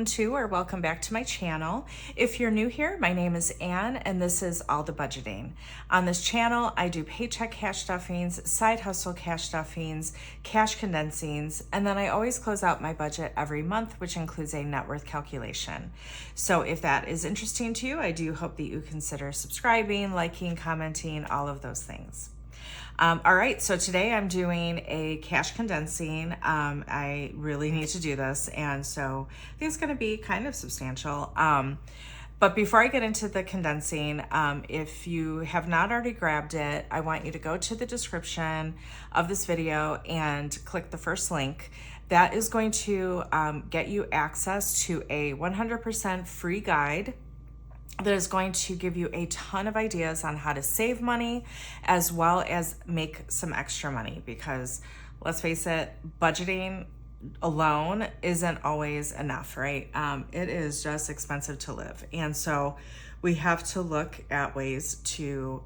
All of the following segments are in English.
welcome to or welcome back to my channel. If you're new here, my name is Ann and this is All the Budgeting. On this channel, I do paycheck cash stuffings, side hustle cash stuffings, cash condensings, and then I always close out my budget every month, which includes a net worth calculation. So if that is interesting to you, I do hope that you consider subscribing, liking, commenting, all of those things. All right, so today I'm doing a cash condensing. I really need to do this, and so I think it's going to be kind of substantial. But before I get into the condensing, if you have not already grabbed it, I want you to go to the description of this video and click the first link. That is going to get you access to a 100% free guide that is going to give you a ton of ideas on how to save money as well as make some extra money, because let's face it, budgeting alone isn't always enough, right? It is just expensive to live. And so we have to look at ways to,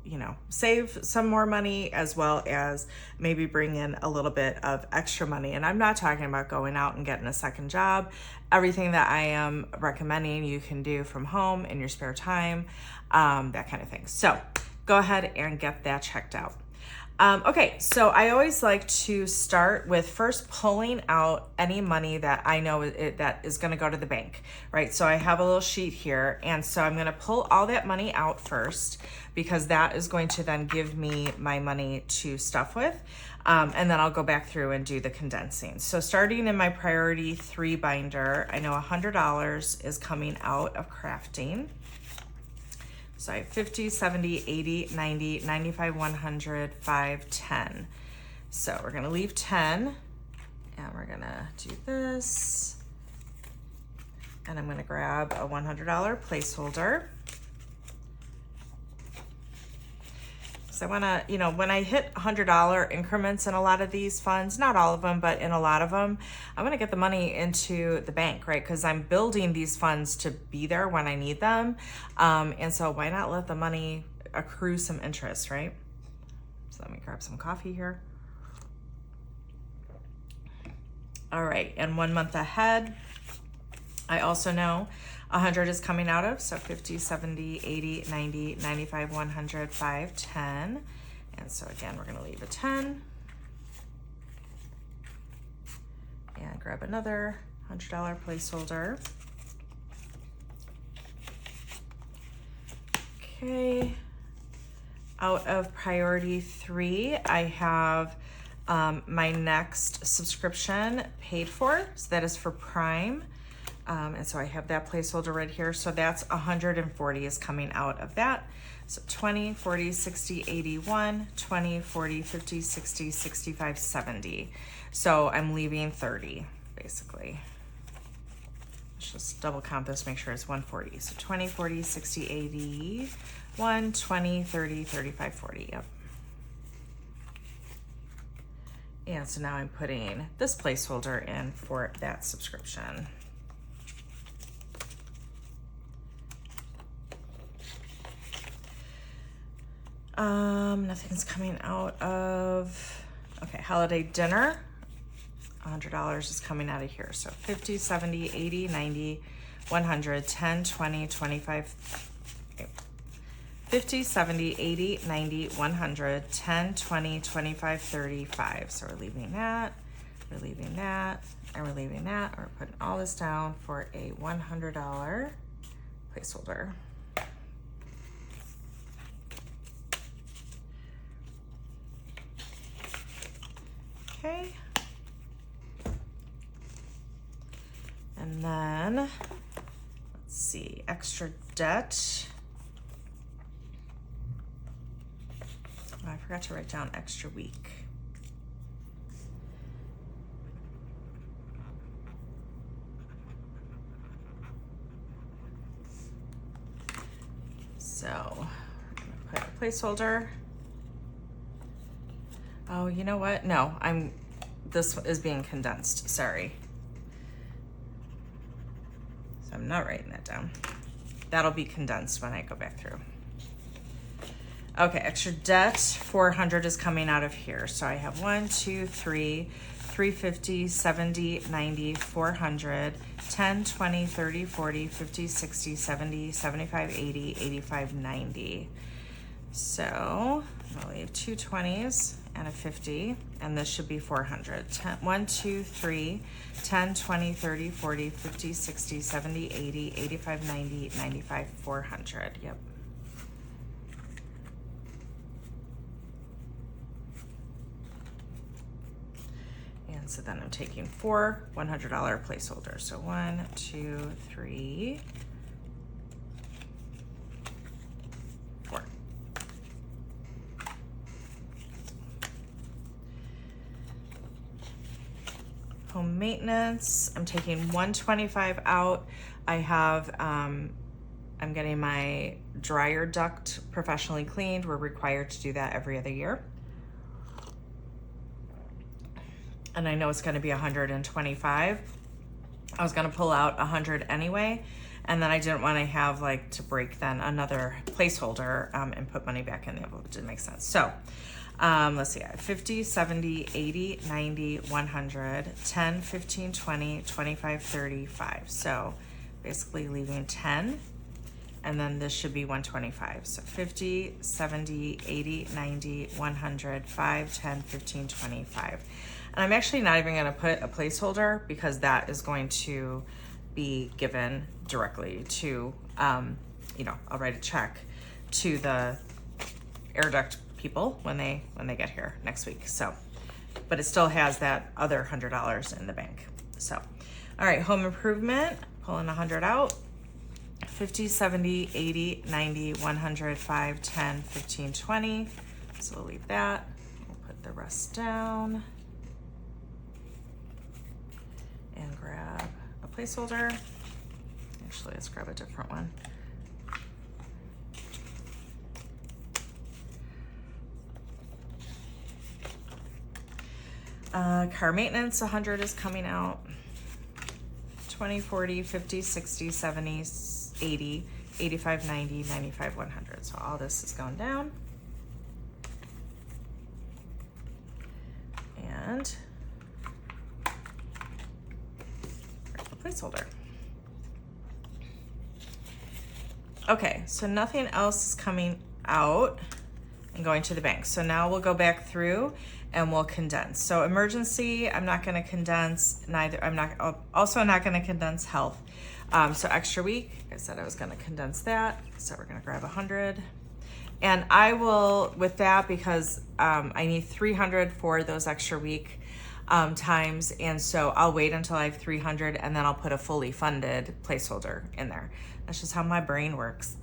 save some more money as well as maybe bring in a little bit of extra money. And I'm not talking about going out and getting a second job. Everything that I am recommending you can do from home in your spare time, that kind of thing. So go ahead and get that checked out. Okay, so I always like to start with first pulling out any money that I know that is going to go to the bank, right? So I have a little sheet here, and so I'm going to pull all that money out first because that is going to then give me my money to stuff with, and then I'll go back through and do the condensing. So starting in my priority 3 binder, I know $100 is coming out of crafting. So I have 50, 70, 80, 90, 95, 100, 5, 10. So we're gonna leave 10 and we're gonna do this. And I'm gonna grab a $100 placeholder. So I wanna, when I hit $100 increments in a lot of these funds, not all of them, but in a lot of them, I wanna get the money into the bank, right? Because I'm building these funds to be there when I need them. And so why not let the money accrue some interest, right? So let me grab some coffee here. All right, and 1 month ahead, I also know 100 is coming out of, so 50, 70, 80, 90, 95, 100, 5, 10. And so again, we're gonna leave a 10. And grab another $100 placeholder. Okay, out of priority 3, I have my next subscription paid for, so that is for Prime. And so I have that placeholder right here. So that's 140 is coming out of that. So 20, 40, 60, 81, 20, 40, 50, 60, 65, 70. So I'm leaving 30 basically. Let's just double count this, make sure it's 140. So 20, 40, 60, 80, 1, 20, 30, 35, 40, yep. And so now I'm putting this placeholder in for that subscription. Nothing's coming out of, okay, holiday dinner. $100 is coming out of here. So 50, 70, 80, 90, 100, 10, 20, 25, okay. 50, 70, 80, 90, 100, 10, 20, 25, 35. So we're leaving that, we're leaving that, and we're leaving that. We're putting all this down for a $100 placeholder. Okay. And then, let's see, extra debt. Oh, I forgot to write down extra week. So, we're gonna put a placeholder. Oh, you know what? No, this is being condensed, sorry. So I'm not writing that down. That'll be condensed when I go back through. Okay, extra debt, 400 is coming out of here. So I have 1, 2, 3, 350, 70, 90, 400, 10, 20, 30, 40, 50, 60, 70, 75, 80, 85, 90. So I'll leave 2 20s and a 50, and this should be 400. 1, 2, 3, 10, 20, 30, 40, 50, 60, 70, 80, 85, 90, 95, 400. Yep. And so then I'm taking 4 $100 placeholders. So 1, 2, 3, 4. Home maintenance, I'm taking 125 out. I have, I'm getting my dryer duct professionally cleaned. We're required to do that every other year. And I know it's gonna be 125. I was gonna pull out 100 anyway, and then I didn't wanna have like to break then another placeholder and put money back in the envelope. It didn't make sense. So let's see, 50, 70, 80, 90, 100, 10, 15, 20, 25, 35. So basically leaving 10, and then this should be 125. So 50, 70, 80, 90, 100, 5, 10, 15, 25. And I'm actually not even gonna put a placeholder because that is going to be given directly to, you know, I'll write a check to the air duct people when they get here next week. So, but it still has that other $100 in the bank. So, all right, home improvement, pulling 100 out. 50, 70, 80, 90, 100, 5, 10, 15, 20. So we'll leave that. We'll put the rest down. And grab a placeholder. Actually, let's grab a different one. Car maintenance, 100 is coming out. 20, 40, 50, 60, 70, 80, 85, 90, 95, 100. So all this is going down. And placeholder. Okay, so nothing else is coming out and going to the bank. So now we'll go back through and we'll condense. So emergency, I'm not gonna condense, also not gonna condense health. So extra week, I said I was gonna condense that. So we're gonna grab 100. And I will, with that, because I need 300 for those extra week times, and so I'll wait until I have 300 and then I'll put a fully funded placeholder in there. That's just how my brain works.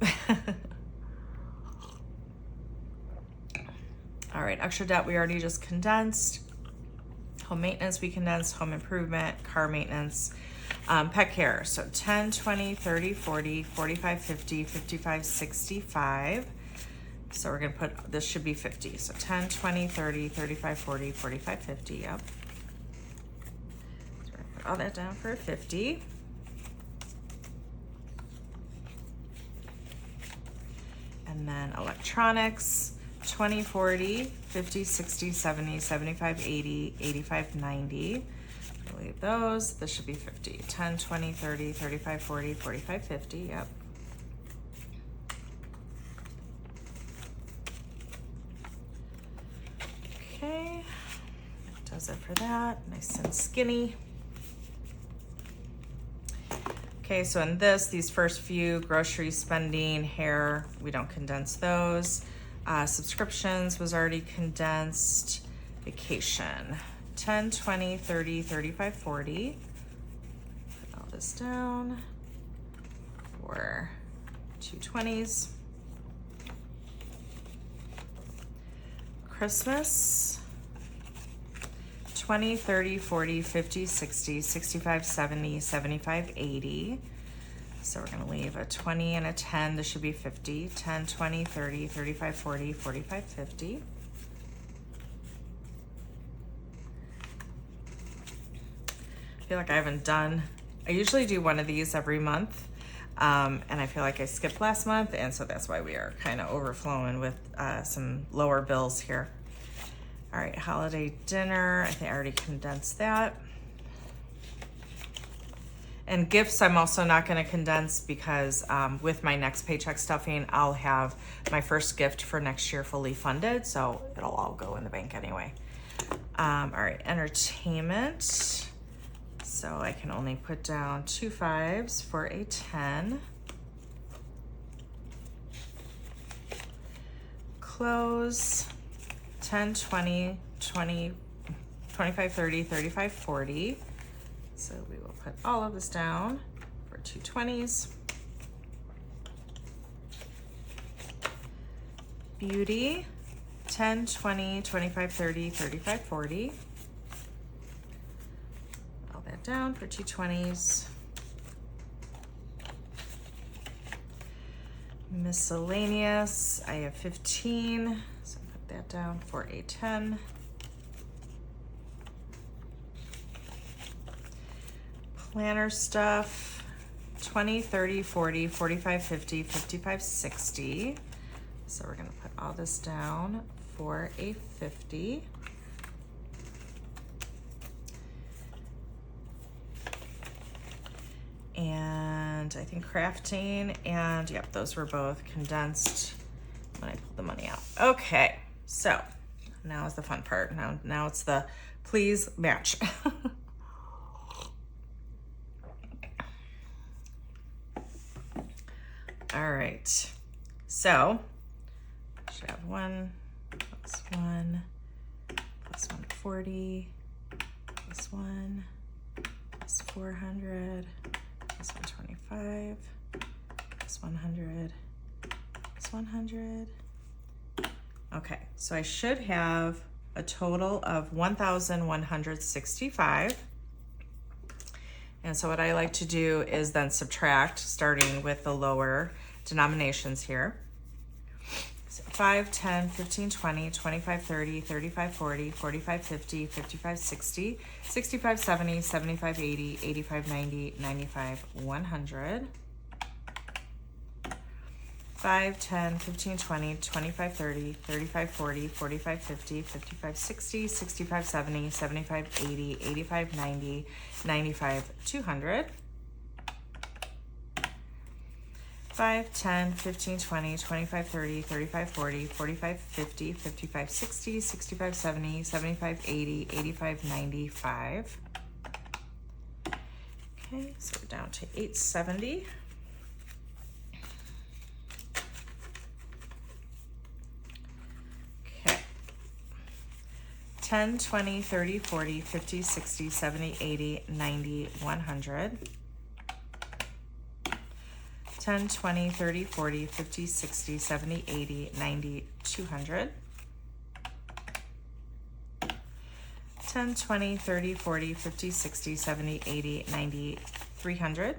All right, extra debt we already just condensed. Home maintenance we condensed, home improvement, car maintenance, pet care. So 10, 20, 30, 40, 45, 50, 55, 65. So we're gonna put, this should be 50. So 10, 20, 30, 35, 40, 45, 50, yep. So we're gonna put all that down for 50. And then electronics, 20, 40, 50, 60, 70, 75, 80, 85, 90. Delete those, this should be 50. 10, 20, 30, 35, 40, 45, 50, yep. Okay, that does it for that, nice and skinny. Okay, so in this, these first few, grocery spending, hair, we don't condense those. Subscriptions was already condensed. Vacation, 10, 20, 30, 35, 40. Put all this down for 220s. Christmas, 20, 30, 40, 50, 60, 65, 70, 75, 80. So we're gonna leave a 20 and a 10. This should be 50. 10, 20, 30, 35, 40, 45, 50. I feel like I haven't done, I usually do one of these every month. And I feel like I skipped last month, and so that's why we are kind of overflowing with some lower bills here. All right, holiday dinner, I think I already condensed that. And gifts, I'm also not gonna condense because with my next paycheck stuffing, I'll have my first gift for next year fully funded, so it'll all go in the bank anyway. All right, entertainment. So I can only put down 2 5s for a 10. Clothes, 10, 20, 20, 25, 30, 35, 40. So we will put all of this down for 2 20s. Beauty, 10, 20, 25, 30, 35, 40. All that down for 2 20s. Miscellaneous, I have 15, so put that down for a 10. Planner stuff, 20, 30, 40, 45, 50, 55, 60. So we're gonna put all this down for a 50. And I think crafting and yep, those were both condensed when I pulled the money out. Okay, so now is the fun part. Now it's the please match. All right, so I should have 1 plus 1 plus 140 plus 1 plus 400 plus 125 plus 100 plus 100. Okay, so I should have a total of 1,165. And so what I like to do is then subtract, starting with the lower denominations here. So 5, 10, 15, 20, 25, 30, 35, 40, 45, 50, 55, 60, 65, 70, 75, 80, 85, 90, 95, 100. 5, 10, 15, 20, 25, 30, 35, 40, 45, 50, 55, 60, 65, 70, 75, 80, 85, 90, 95, 200. 5, 10, 15, 20, 25, 30, 35, 40, 45, 50, 55, 60, 65, 70, 75, 80, 85, 95. Okay, so we're down to 870. Okay. 10, 20, 30, 40, 50, 60, 70, 80, 90, 100. 10, 20, 30, 40, 50, 60, 70, 80, 90, 200. 10, 20, 30, 40, 50, 60, 70, 80, 90, 300.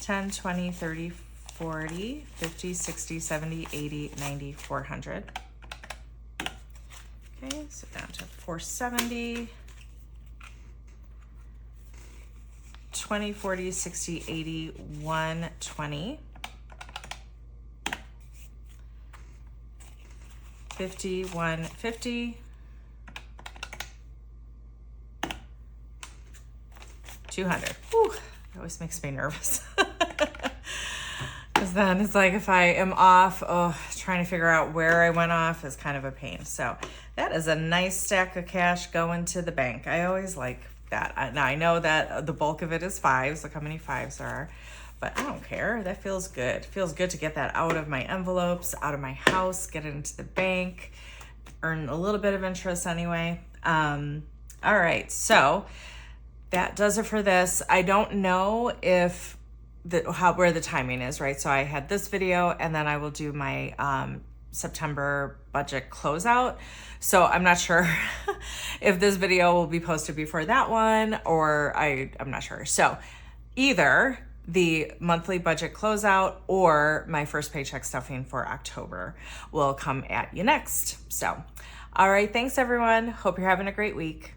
10, 20, 30, 40, 50, 60, 70, 80, 90, 400. Okay, so down to 470. 20, 40, 60, 80, 120. 50, 150. 200. Whew, that always makes me nervous. Because then it's like if I am off, trying to figure out where I went off is kind of a pain. So that is a nice stack of cash going to the bank. I always like that. Now I know that the bulk of it is 5s. Look how many 5s there are. But I don't care. That feels good. It feels good to get that out of my envelopes, out of my house, get it into the bank, earn a little bit of interest anyway. All right, so that does it for this. I don't know if where the timing is, right? So I had this video and then I will do my September budget closeout. So I'm not sure if this video will be posted before that one or I'm not sure. So either the monthly budget closeout or my first paycheck stuffing for October will come at you next. So, all right, thanks everyone. Hope you're having a great week.